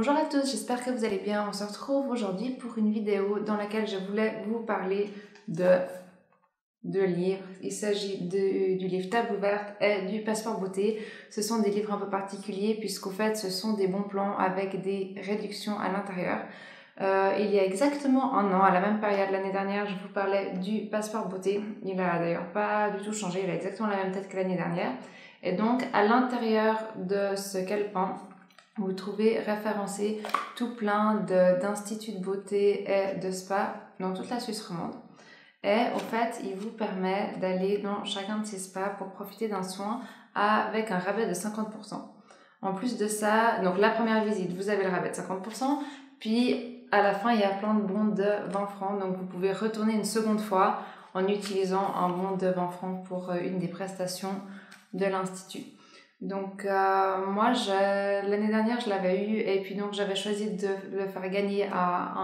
Bonjour à tous, j'espère que vous allez bien. On se retrouve aujourd'hui pour une vidéo dans laquelle je voulais vous parler de deux livres. Il s'agit du livre Table ouverte et du Passeport beauté. Ce sont des livres un peu particuliers puisqu'au fait ce sont des bons plans avec des réductions à l'intérieur. Il y a exactement un an, à la même période l'année dernière, je vous parlais du Passeport beauté. Il n'a d'ailleurs pas du tout changé, il a exactement la même tête que l'année dernière. Et donc à l'intérieur de ce calepin, vous trouvez référencé tout plein d'instituts de beauté et de spa dans toute la Suisse romande. Et au fait, il vous permet d'aller dans chacun de ces spas pour profiter d'un soin avec un rabais de 50%. En plus de ça, donc la première visite, vous avez le rabais de 50%, puis à la fin, il y a plein de bons de 20 francs, donc vous pouvez retourner une seconde fois en utilisant un bon de 20 francs pour une des prestations de l'institut. Donc moi, l'année dernière, je l'avais eu et puis donc j'avais choisi de le faire gagner à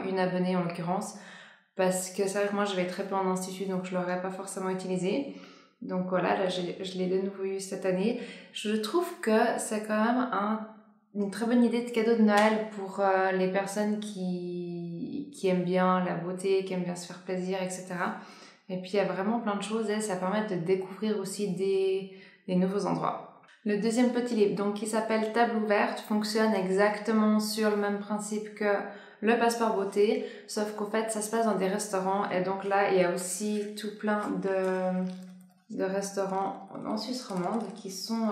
une abonnée en l'occurrence parce que c'est vrai que moi, je vais très peu en institut donc je ne l'aurais pas forcément utilisé. Donc voilà, là, je l'ai de nouveau eu cette année. Je trouve que c'est quand même une très bonne idée de cadeau de Noël pour les personnes qui aiment bien la beauté, qui aiment bien se faire plaisir, etc. Et puis il y a vraiment plein de choses et ça permet de découvrir aussi des nouveaux endroits. Le deuxième petit livre, donc qui s'appelle Table ouverte, fonctionne exactement sur le même principe que le Passeport beauté, sauf qu'au fait ça se passe dans des restaurants et donc là il y a aussi tout plein de restaurants en Suisse romande qui sont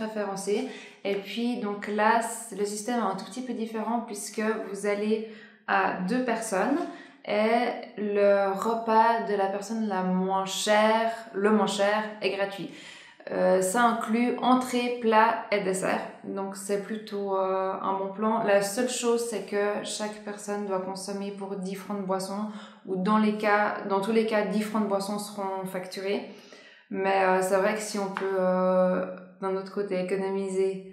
référencés. Et puis donc là le système est un tout petit peu différent puisque vous allez à 2 personnes et le repas de la personne le moins cher est gratuit. Ça inclut entrée, plat et dessert, donc c'est plutôt un bon plan. La seule chose c'est que chaque personne doit consommer pour 10 francs de boisson ou dans tous les cas 10 francs de boisson seront facturés, mais c'est vrai que si on peut d'un autre côté économiser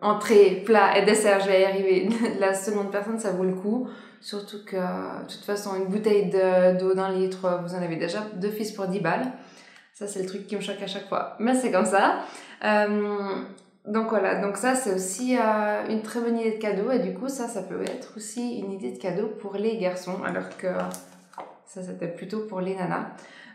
entrée, plat et dessert, je vais y arriver, la seconde personne ça vaut le coup. Surtout que, de toute façon, une bouteille d'eau d'1 litre, vous en avez déjà 2 fils pour 10 balles. Ça, c'est le truc qui me choque à chaque fois. Mais c'est comme ça. Donc voilà, donc ça, c'est aussi une très bonne idée de cadeau. Et du coup, ça peut être aussi une idée de cadeau pour les garçons, alors que ça, c'était plutôt pour les nanas.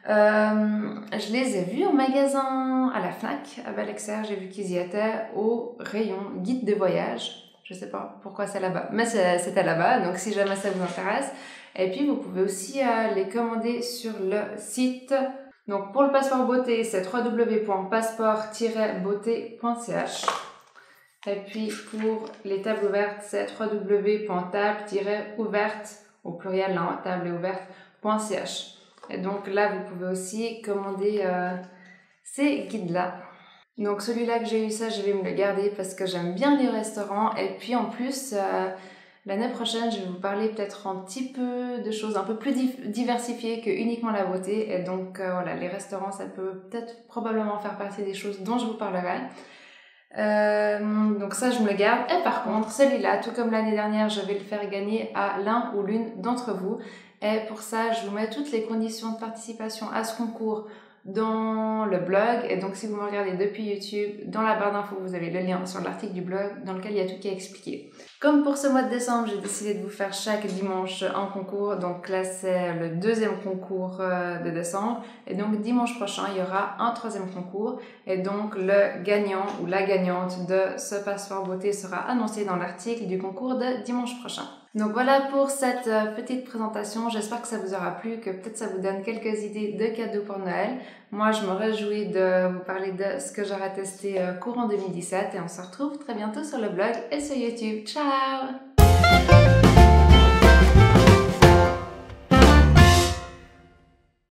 Je les ai vus au magasin à la Fnac, à Val-Exer. J'ai vu qu'ils y étaient au rayon guide de voyage. Je sais pas pourquoi c'est là-bas, mais c'était là-bas, donc si jamais ça vous intéresse. Et puis, vous pouvez aussi les commander sur le site. Donc, pour le Passeport beauté, c'est www.passeport-beauté.ch. Et puis, pour les tables ouvertes, c'est www.table-ouverte, au pluriel, hein, table et ouverte.ch. Et donc là, vous pouvez aussi commander ces guides-là. Donc celui-là que j'ai eu ça, je vais me le garder parce que j'aime bien les restaurants. Et puis en plus, l'année prochaine, je vais vous parler peut-être un petit peu de choses un peu plus diversifiées que uniquement la beauté. Et donc voilà, les restaurants, ça peut peut-être probablement faire partie des choses dont je vous parlerai. Donc ça, je me le garde. Et par contre, celui-là, tout comme l'année dernière, je vais le faire gagner à l'un ou l'une d'entre vous. Et pour ça, je vous mets toutes les conditions de participation à ce concours dans le blog. Et donc si vous me regardez depuis YouTube, dans la barre d'infos vous avez le lien sur l'article du blog dans lequel il y a tout qui est expliqué. Comme pour ce mois de décembre, j'ai décidé de vous faire chaque dimanche un concours. Donc là c'est le 2e concours de décembre et donc dimanche prochain il y aura un 3e concours et donc le gagnant ou la gagnante de ce Passeport beauté sera annoncé dans l'article du concours de dimanche prochain. Donc voilà pour cette petite présentation, j'espère que ça vous aura plu, que peut-être ça vous donne quelques idées de cadeaux pour Noël. Moi je me réjouis de vous parler de ce que j'aurai testé courant 2017 et on se retrouve très bientôt sur le blog et sur YouTube. Ciao!